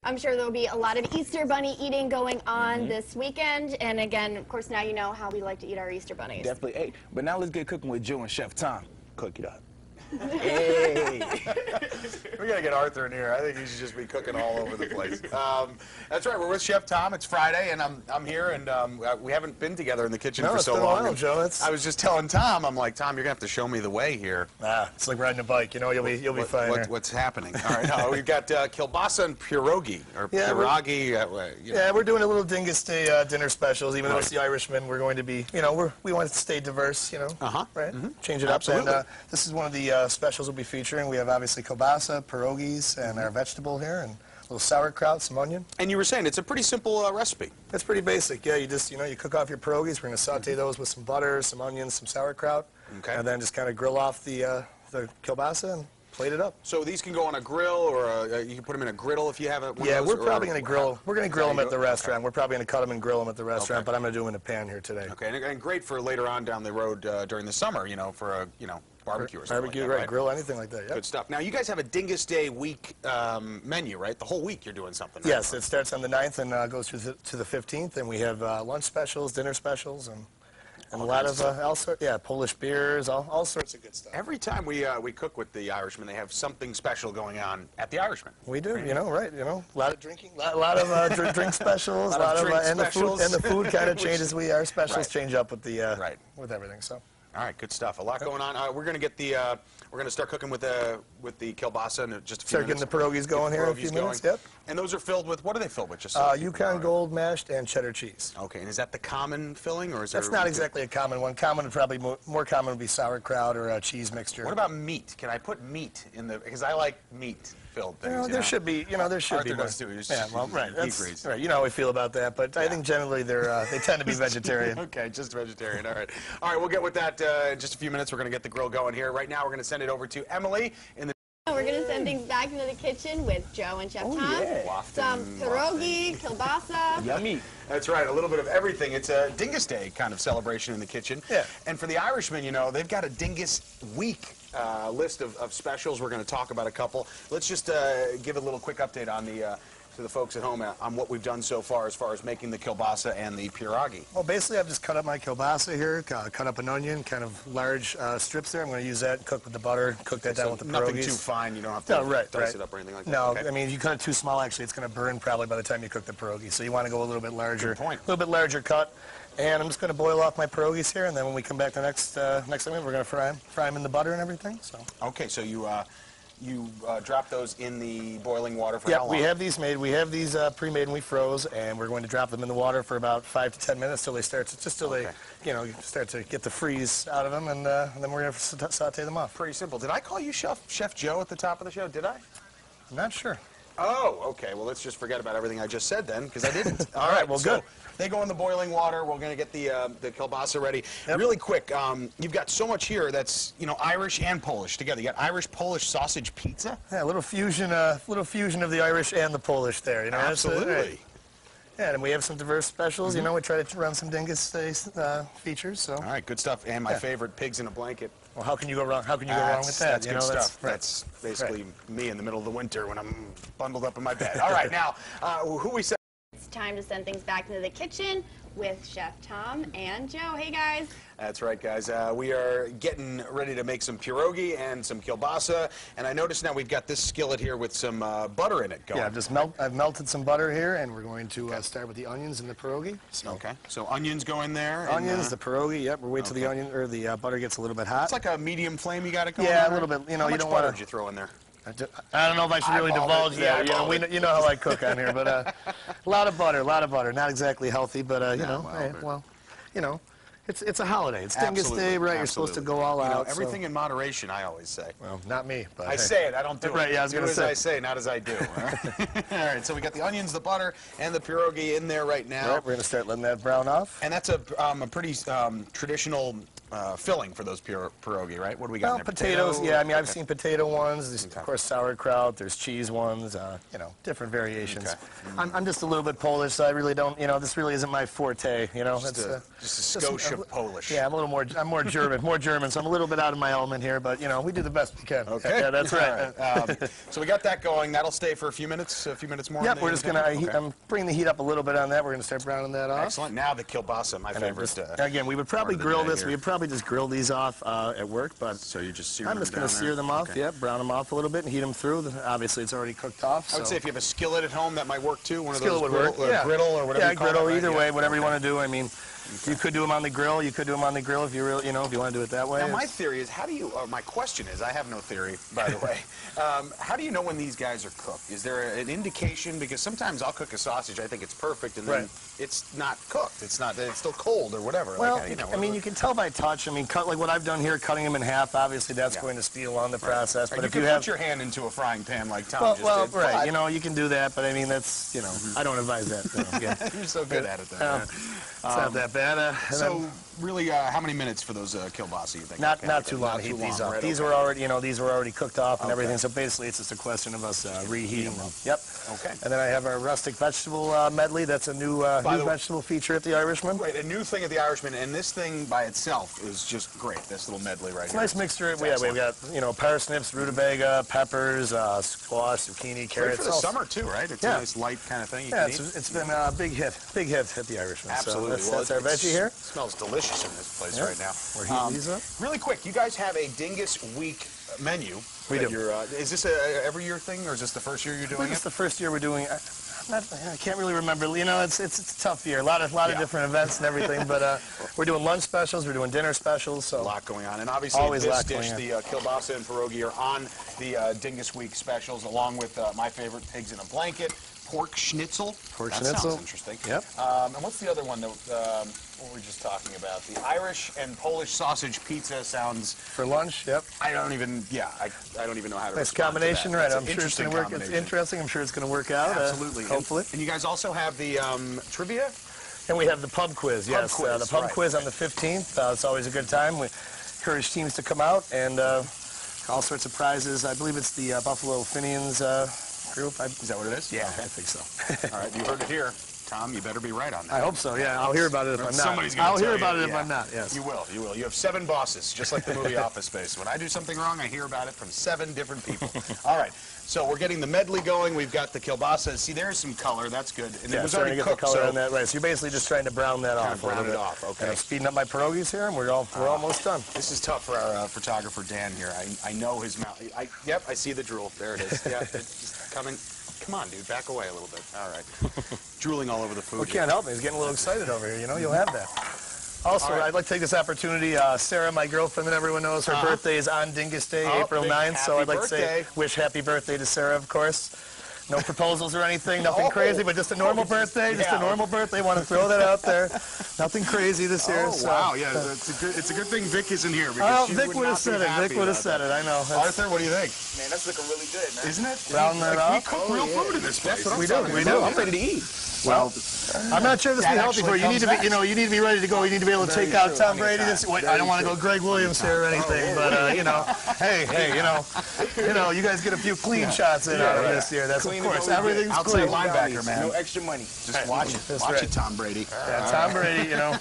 I'm sure there'll be a lot of Easter bunny eating going on this weekend. And again, of course, now you know how we like to eat our Easter bunnies. Definitely. Hey, but now let's get cooking with Joe and Chef Tom. Cook it up. Hey. We gotta get Arthur in here. I think he should just be cooking all over the place. That's right. We're with Chef Tom. It's Friday, and I'm here, and we haven't been together in the kitchen for so long. No, it's been a while, Joe. I was just telling Tom, I'm like, Tom, you're gonna have to show me the way here. It's like riding a bike. You know, you'll be fine. What's happening? All right. We've got kielbasa and pierogi, or pierogi. Yeah, we're doing a little Dingus Day dinner specials. Even though it's the Irishman, we're going to be, we want to stay diverse. Right? Change it up. Absolutely. And this is one of the specials we'll be featuring. We have obviously kielbasa, pierogis, and our vegetable here, and a little sauerkraut, some onion. And you were saying it's a pretty simple recipe. It's pretty basic. Yeah, you just you cook off your pierogis. We're going to saute those with some butter, some onions, some sauerkraut, and then just kind of grill off the kielbasa and plate it up. So these can go on a grill, or you can put them in a griddle if you have a. Yeah, we're probably going to grill. We're going to grill them at the restaurant. We're probably going to cut them and grill them at the restaurant, but I'm going to do them in a pan here today. Okay, and great for later on down the road during the summer, for a barbecue or something. Barbecue, like that, right? Grill, anything like that. Yeah. Good stuff. Now you guys have a Dingus Day week menu, right? The whole week you're doing something. Right? Yes, it starts on the 9th and goes to the 15th, and we have lunch specials, dinner specials, and a lot of all sorts. Yeah, Polish beers, all sorts of good stuff. Every time we cook with the Irishman, they have something special going on at the Irishman. We do, right? A lot of drinking, a lot of drink specials, and the food kind of changes. Our specials change up with the with everything. So. All right, good stuff. A lot going on. We're going to get we're going to start cooking with the kielbasa in just a few minutes. Start getting the pierogis going here in a few minutes. Yep. And those are filled with, what are they filled with? Just Yukon Gold mashed and cheddar cheese. Okay, and is that the common filling, or is there? That's not exactly a common one. Common would probably more common would be sauerkraut or a cheese mixture. What about meat? Can I put meat in the? Because I like meat filled things. There should be, there should be. Arthur does too. Yeah, well, right. Right. You know how we feel about that, but I think generally they tend to be vegetarian. Okay, just vegetarian. All right. All right, we'll get with that in just a few minutes. We're going to get the grill going here. Right now, we're going to send it over to Emily in the. We're going to send things back into the kitchen with Joe and Chef Tom. Yeah. Some pierogi, kielbasa. Yummy. That's right, a little bit of everything. It's a Dingus Day kind of celebration in the kitchen. Yeah. And for the Irishmen, they've got a Dingus week list of specials. We're going to talk about a couple. Let's just give a little quick update on to the folks at home on what we've done so far as making the kielbasa and the pierogi. Well, basically, I've just cut up my kielbasa here, cut up an onion, kind of large strips there. I'm going to use that, cook with the butter, cook that down with the pierogis. Nothing too fine. You don't have to dice it up or anything like that. No, I mean, if you cut it too small, actually, it's going to burn probably by the time you cook the pierogi. So you want to go a little bit larger. Good point. A little bit larger cut. And I'm just going to boil off my pierogis here, and then when we come back the next time, we're going to fry them in the butter and everything. So. Okay, so you drop those in the boiling water for how long? Yeah, we have these made. We have these pre-made and we froze, and we're going to drop them in the water for about 5 to 10 minutes till they start to they start to get the freeze out of them, and then we're going to saute them off. Pretty simple. Did I call you Chef Joe at the top of the show? Did I? I'm not sure. Oh, okay. Well, let's just forget about everything I just said then, because I didn't. All right. Well, so good. They go in the boiling water. We're going to get the kielbasa ready. Yep. Really quick, you've got so much here that's Irish and Polish together. You got Irish-Polish sausage pizza. Yeah, a little fusion of the Irish and the Polish there. Absolutely. Yeah, and we have some diverse specials. We try to run some Dingus features. So. All right, good stuff. And my favorite, pigs in a blanket. Well, how can you go wrong? How can you go wrong with that? That's good stuff. That's basically me in the middle of the winter when I'm bundled up in my bed. All right, now, who we said? It's time to send things back into the kitchen with Chef Tom and Joe. Hey, guys. That's right, guys. We are getting ready to make some pierogi and some kielbasa, and I noticed now we've got this skillet here with some butter in it going. Yeah, I've melted some butter here, and we're going to start with the onions and the pierogi. So. Okay, so onions go in there. Onions, the pierogi. Yep, we'll wait till the onion or the butter gets a little bit hot. It's like a medium flame you got it going. Yeah, on, a little bit. How much butter did you throw in there? I don't know if I should really divulge that. You know how I cook on here, but a lot of butter. Not exactly healthy, but it's a holiday. It's Dingus Day, right? You're supposed to go all out. Everything in moderation, I always say. Well, not me, but I say it. I don't do it. Right? Yeah, I was going to say. As I say, not as I do. All right. So we got the onions, the butter, and the pierogi in there right now. Right, we're going to start letting that brown off. And that's a pretty traditional filling for those pierogi, right? What do we got in there? Potatoes. Yeah, I mean, I've seen potato ones. There's, of course, sauerkraut. There's cheese ones. You know, different variations. Okay. I'm just a little bit Polish, so I really don't. You know, this really isn't my forte. You know, Just a skosh of Polish. Yeah, I'm a little more. I'm more German. More German. So I'm a little bit out of my element here, but you know, we do the best we can. Okay. Yeah, that's right. So we got that going. That'll stay for a few minutes more. Yep, we're just gonna. I'm bringing the heat up a little bit on that. We're gonna start browning that off. Excellent. Now the kielbasa, my favorite. Again, we would probably grill this. We would probably just grill these off at work, but so you just sear I'm just going to sear them off. Okay. Yep, brown them off a little bit and heat them through. Obviously, it's already cooked off. I would say if you have a skillet at home, that might work too. One of those would work. Yeah, griddle or whatever. Yeah, you call griddle. it, right? Either way, whatever you Okay. want to do. I mean, you could do them on the grill. You could do them on the grill if you really, you know, if you want to do it that way. Now, my theory is, how do you? My question is, I have no theory, by the way. How do you know when these guys are cooked? Is there an indication? Because sometimes I'll cook a sausage, I think it's perfect, and then it's not cooked. It's not. It's still cold or whatever. Well, like, you know, I mean, you can tell by touch. I mean, cut like what I've done here, cutting them in half. Obviously, that's going to speed along the process. But you if can you have put your hand into a frying pan like Tom just did. right, but you know, you can do that. But I mean, that's you know, I don't advise that. You're so good at it, though. It's not that bad. So really, how many minutes for those kielbasa, you think? Not too long to heat these up. Right, These were already, you know, these were already cooked off and everything. So basically, it's just a question of us reheating them. Yep. Okay. And then I have our rustic vegetable medley. That's a new vegetable feature at the Irishman. Right, a new thing at the Irishman, and this thing by itself is just great. This little medley right It's here. a nice mixture. We've got you know parsnips, rutabaga, peppers, squash, zucchini, carrots. Great for the summer too, right? It's a nice light kind of thing. You can eat. It's been a big hit at the Irishman. Absolutely. So that's our veggie here. It smells delicious in this place right now. We're heating these up. Really quick, you guys have a Dingus week menu. We do. Is this a every year thing, or is this the first year you're doing it? It's the first year we're doing. I can't really remember. You know, it's a tough year. A lot of different events and everything. But we're doing lunch specials. We're doing dinner specials. So a lot going on, and obviously always this a lot dish, going the kielbasa and pierogi, are on the Dingus week specials, along with my favorite, pigs in a blanket, pork schnitzel. Pork that schnitzel. Sounds interesting. Yep. And what's the other one that what were we just talking about? The Irish and Polish sausage pizza sounds. For lunch. Yep. I don't even know how to. Nice respond combination, to that. right? That's I'm an sure it's going to work. It's combination. interesting. I'm sure it's going to work out. Absolutely. Hopefully. And you guys also have the trivia. And we have the pub quiz. Yes, the pub quiz on the 15th. It's always a good time. We encourage teams to come out and all sorts of prizes. I believe it's the Buffalo Finians group. Is that what it is? Yeah, I think so. All right, you heard it here. Tom, you better be right on that. I hope so, yeah. I'll hear about it if I'm not. Somebody's gonna I'll hear tell about you, it if I'm not, yes. You will, you will. You have 7 bosses, just like the movie Office Space. When I do something wrong, I hear about it from 7 different people. All right, so we're getting the medley going. We've got the kielbasa. See, there's some color. That's good. And it was already to get cooked, the color so on that, right. So you're basically just trying to brown that off. brown it off, okay. And I'm speeding up my pierogis here, and we're almost done. This is tough for our photographer, Dan, here. I know his mouth. Yep, I see the drool. There it is. Yeah, it's just coming. Come on, dude, back away a little bit. All right. Drooling all over the food. Well, can't help it. He's getting a little excited over here, you know? You'll have that. Also, I'd like to take this opportunity, Sarah, my girlfriend that everyone knows, her birthday is on Dingus Day, April 9th, so I'd like to say, wish happy birthday to Sarah, of course. No proposals or anything, nothing crazy, but just a normal birthday, just a normal birthday. Want to throw that out there. Nothing crazy this year. Oh, so. wow, yeah, it's a good thing Vic isn't here. Because she Vic would have said it. Vic would have said it, I know. Arthur, what do you think? Man, that's looking really good, man. Isn't it? Brown that We off. cook real food in this place. We do. I'm ready to eat. Well, I'm not sure this will be healthy for you. You need to be, you need to be ready to go. You need to be able to take out Tom Brady. I don't want to go Greg Williams here or anything, but you know, hey, you guys get a few clean shots in out of this year. That's of course everything's outside clean. linebacker, man. No extra money. Just watch it. Watch it, Tom Brady. Yeah, Tom Brady, you know.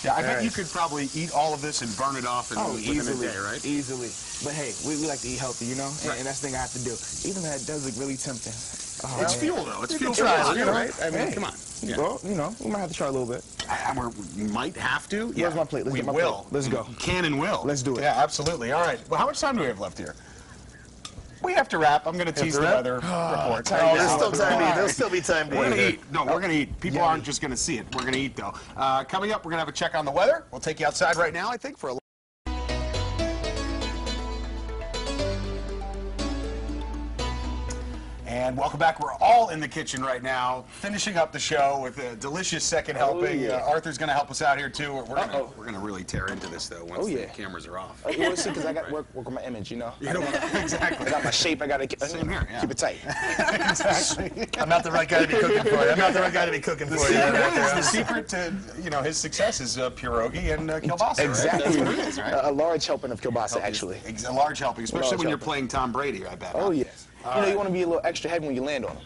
Yeah, I bet you could probably eat all of this and burn it off within easily, a day, right? Easily. But hey, we like to eat healthy, you know? And that's the thing I have to do. Even though it does look really tempting. It's fuel, though. It's fuel. try it, you know? Right? I mean, come on. Yeah. Well, you know, we might have to try a little bit. We might have to. Where's my plate? Let's we get my will. plate. Let's go. Can and will. Let's do it. Yeah, absolutely. All right. Well, how much time do we have left here? We have to wrap. I'm going to tease the weather report. Oh, there's still time to eat. There'll still be time to eat. We're going to eat. No, we're going to eat. People aren't just going to see it. We're going to eat, though. Coming up, we're going to have a check on the weather. We'll take you outside right now, I think, for a And welcome back. We're all in the kitchen right now, finishing up the show with a delicious second helping. Yeah. Arthur's going to help us out here, too. We're gonna really tear into this, though, once the cameras are off. You want to see, because I got to work on my image, you know? Exactly. I got my shape. I got to Same here, yeah. keep it tight. Exactly. I'm not the right guy to be cooking for you. I'm not the right guy to be cooking for you. The secret to, his success is pierogi and kielbasa, Exactly. Right? That's what it is, right? A large helping of kielbasa, actually. A large helping, especially Large when you're helping. playing Tom Brady, I bet. Oh, yes. You want to be a little extra heavy when you land on them.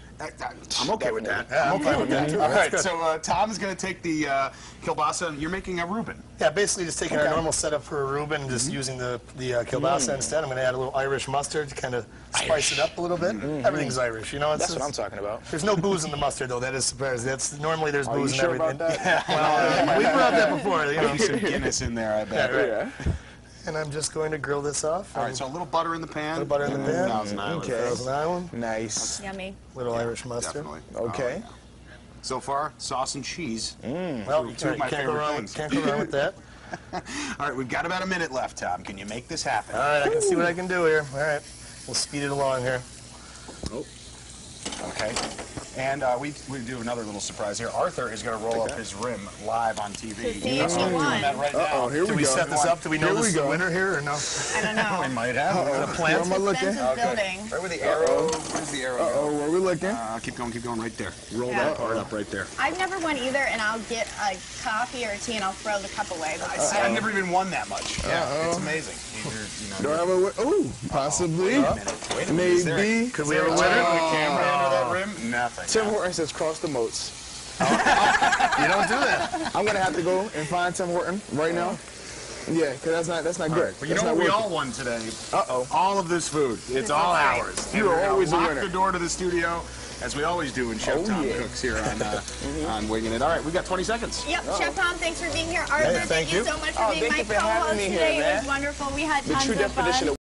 I'm okay with that. Yeah, I'm fine with that. All right, so Tom's going to take the kielbasa, and you're making a Reuben. Yeah, basically just taking our normal setup for a Reuben, just using the kielbasa instead. I'm going to add a little Irish mustard to kind of spice it up a little bit. Everything's Irish, you know. That's what I'm talking about. There's no booze in the mustard, though. That is surprising. That's normally there's Are you booze in sure everything. about that? Yeah, well, we've brought that before. You know. Some Guinness in there, I bet. Yeah, right. Yeah. And I'm just going to grill this off. All right, so a little butter in the pan. A little butter in the pan. Thousand Island. Okay. Thousand Island. Nice. Yummy. Little Irish mustard. Definitely. Okay. Oh, yeah. So far, sauce and cheese. Well, Two of my can't favorite go wrong. things. Can't go wrong with that. All right, we've got about a minute left, Tom. Can you make this happen? All right, I can see what I can do here. All right, we'll speed it along here. Oh. Okay. And we do another little surprise here. Arthur is going to roll up his rim live on TV. To see if you won. That right now. Here Do we set this up? Do we know this is the winner here or no? I don't know. We might have. Where plant? am I looking? Suspense is building. Right where the arrow. Where's the arrow? Where we looking? Keep going right there. Roll Yeah. that part up right there. I've never won either, and I'll get a coffee or a tea, and I'll throw the cup away. But See, I've never even won that much. Yeah, it's amazing. Do I have a win? Oh, possibly. Wait a minute. Maybe. Could we have a Is winner? there a camera under that rim? Nothing. Tim Horton says cross the moats. You don't do that. I'm going to have to go and find Tim Horton right now. Yeah, because that's not good. But you know what we all won today? Uh-oh. All of this food. It's all right. ours. You are always a lock winner. the door to the studio, as we always do when Chef Tom yeah. cooks here on on Winging It. All right, we've got 20 seconds. Yep, Chef Tom, thanks for being here. Arthur, Hey, thank thank you you. so much for being thank my you for having co-host me here, today. It man. was wonderful. We had The tons true of fun. definition of